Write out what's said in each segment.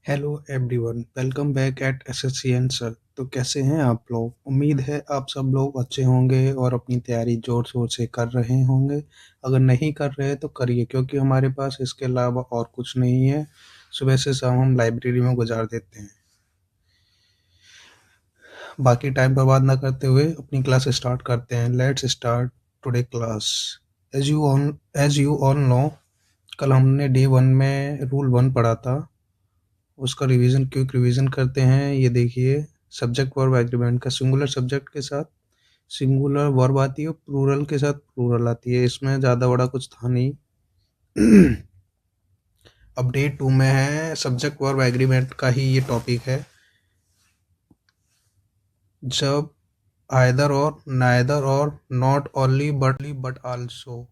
Hello everyone, welcome back at SSC answer. तो कैसे हैं आप लोग? उम्मीद है आप सब लोग अच्छे होंगे और अपनी तैयारी ज़ोर शोर से कर रहे होंगे। अगर नहीं कर रहे तो करिए, क्योंकि हमारे पास इसके अलावा और कुछ नहीं है। सुबह से शाम हम लाइब्रेरी में गुजार देते हैं। बाकी टाइम बर्बाद ना करते हुए अपनी क्लास स्टार्ट करते हैं। Let's start today class. As you all know, कल हमने डे वन में रूल वन पढ़ा था। उसका रिवीजन, क्विक रिवीजन करते हैं। ये देखिए, सब्जेक्ट वर्ब एग्रीमेंट का सिंगुलर सब्जेक्ट के साथ सिंगुलर वर्ब आती है, प्लूरल के साथ प्लूरल आती है। इसमें ज़्यादा बड़ा कुछ था नहीं। अब डे टू में है, सब्जेक्ट वर्ब एग्रीमेंट का ही ये टॉपिक है। जब आइदर और, नाइदर और, नॉट ओनली बट आल्सो,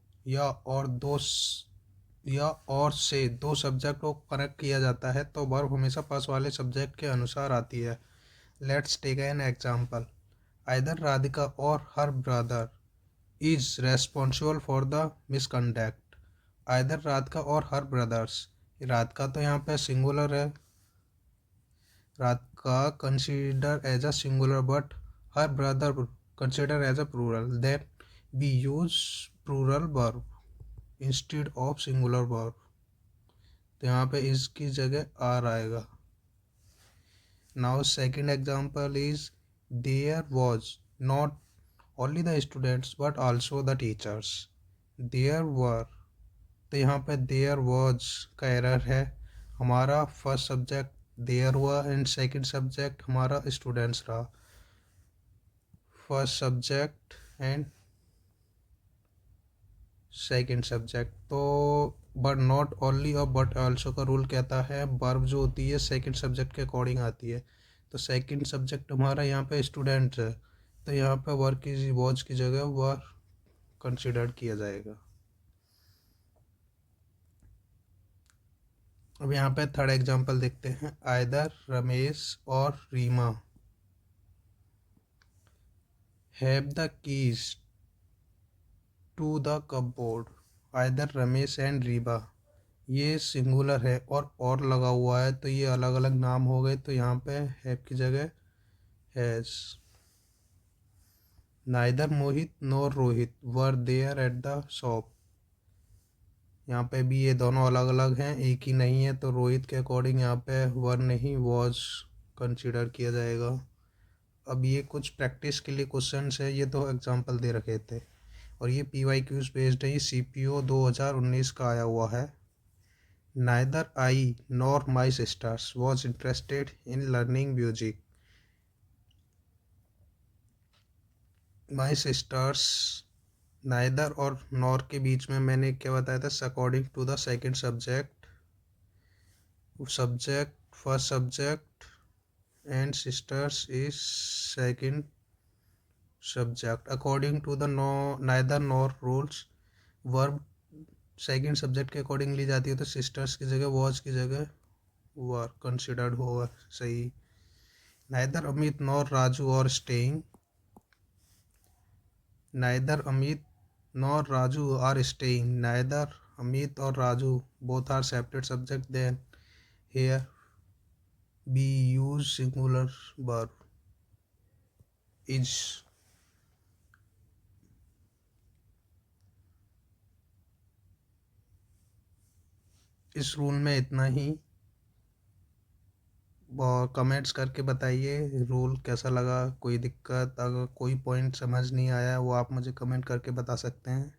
या और से दो सब्जेक्ट को कनेक्ट किया जाता है तो वर्ब हमेशा पास वाले सब्जेक्ट के अनुसार आती है। Let's take an example. Either Radhika or her brother is responsible for the misconduct. Either Radhika or her brothers. Radhika तो यहाँ पे सिंगुलर है, Radhika consider as a singular, but her brother consider as a plural. Then we use plural verb instead of singular verb. तो यहाँ पे इसकी जगह are आएगा। Now second example is, there was not only the students but also the teachers. There were, तो यहाँ पे there was का एरर है। हमारा फर्स्ट सब्जेक्ट there हुआ एंड सेकंड सब्जेक्ट हमारा स्टूडेंट्स रहा। First subject and second subject. तो बट नॉट ओनली और बट आल्सो का रूल कहता है वर्ब जो होती है सेकंड सब्जेक्ट के अकॉर्डिंग आती है। तो सेकंड सब्जेक्ट हमारा यहाँ पे स्टूडेंट है, तो यहाँ पे वर्क की वॉच की जगह वर्क कंसिडर्ड किया जाएगा। अब यहाँ पे थर्ड एग्जांपल देखते हैं। आइदर रमेश और Reema have the keys to the cupboard. Either Ramesh and Reema, ये सिंगुलर है और लगा हुआ है, तो ये अलग अलग नाम हो गए, तो यहाँ पे हैव की जगह has. Neither Mohit nor Rohit were there at the shop. यहाँ पे भी ये दोनों अलग अलग हैं, एक ही नहीं है, तो रोहित के अकॉर्डिंग यहाँ पे वर नहीं वॉज कंसिडर किया जाएगा। अब ये कुछ प्रैक्टिस के लिए क्वेश्चंस है, ये तो एग्जांपल दे रखे थे और ये PYQs बेस्ड है। ये CPO 2019 का आया हुआ है। Neither I nor my sisters was interested in learning music. My sisters, neither और nor के बीच में मैंने क्या बताया था, according to the second subject, first subject and sisters is second subject. According to the neither nor rules, verb second subject के according ली जाती है, तो सिस्टर्स की जगह वॉच की जगह वर कंसिडर्ड होगा सही। नाइदर अमित नॉर राजू और staying. Neither Amit nor Raju are staying. Neither Amit or Raju both are separate subject. Then here we use singular verb is. इस रूल में इतना ही, और कमेंट्स करके बताइए रूल कैसा लगा। कोई दिक्कत, अगर कोई पॉइंट समझ नहीं आया वो आप मुझे कमेंट करके बता सकते हैं।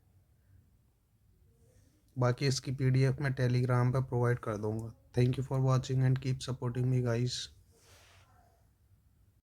बाकी इसकी PDF मैं टेलीग्राम पर प्रोवाइड कर दूंगा। Thank you for watching and keep supporting me guys.